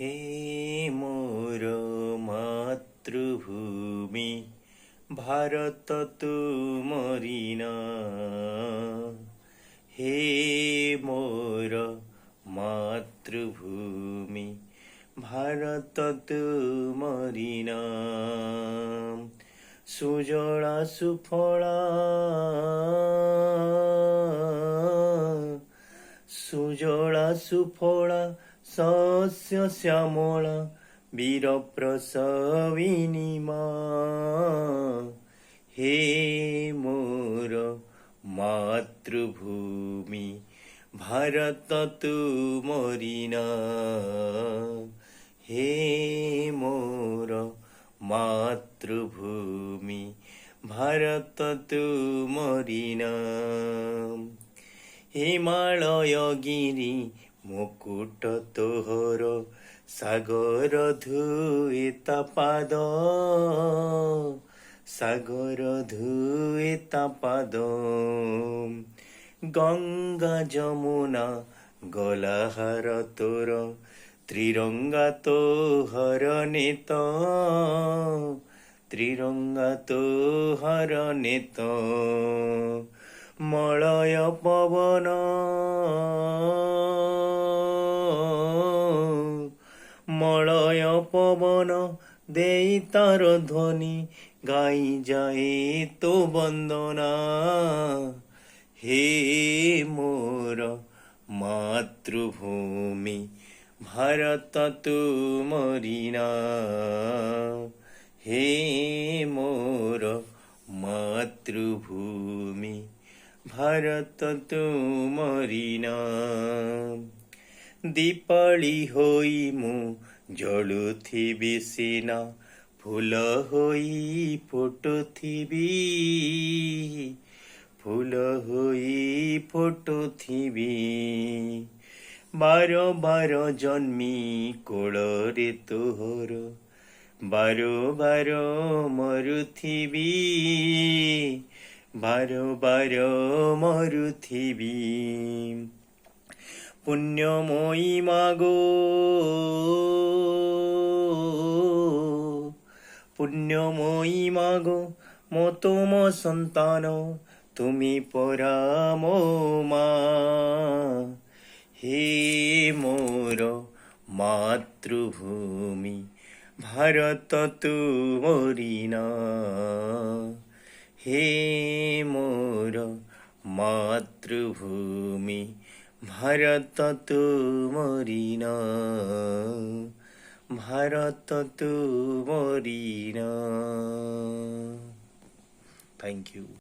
হে মোর মাতৃভূমি ভারত তুমরি না। হে মোর মাতৃভূমি ভারত তুমরি না। সুজলা সুফলা সুজলা সুফলা শস্য শ্যামলা বীর প্রসবিনী মা। হে মোর মাতৃভূমি ভারত তুমরি না। হে মোর মাতৃভূমি ভারত তুমরি না। হিমালয় গিরি মুকুট তোহর সাগর ধুয়ে তা পাদ। সাগর ধুয়ে তা পাদ। গঙ্গা যমুনা গলাহার তোর ত্রিরঙ্গা তোহর নেত। ত্রিরঙ্গা তোহর নেত। মলয় পবন মলয় পবন দেই তার ধ্বনি গাই যায় তো বন্দনা। হে মোর মাতৃভূমি ভারত তুমরি না। হে মোর মাতৃভূমি ভারত তুমরি না। দীপাଳି ହୋଇ ମୁଁ ଜଳୁଥିବି ସିନା ଫୁଲ ହୋଇ ଫୁଟୁଥିବି। ଫୁଲ ହୋଇ ଫୁଟୁଥିବି। ବାର ବାର ଜନ୍ମି କୋଳରେ ତୋହର ବାର ବାର ମରୁଥିବି। ବାର ବାର ମରୁଥିବି। পুণ্যময়ী মাগো পুণ্যময়ী মাগো মো তোম সন্তান তুমি পরা মো মা। হে মোর মাতৃভূমি ভারত তুমরি না। হে মোর মাতৃভূমি ভারত তুমরি না। ভারত তুমরি না। Thank you.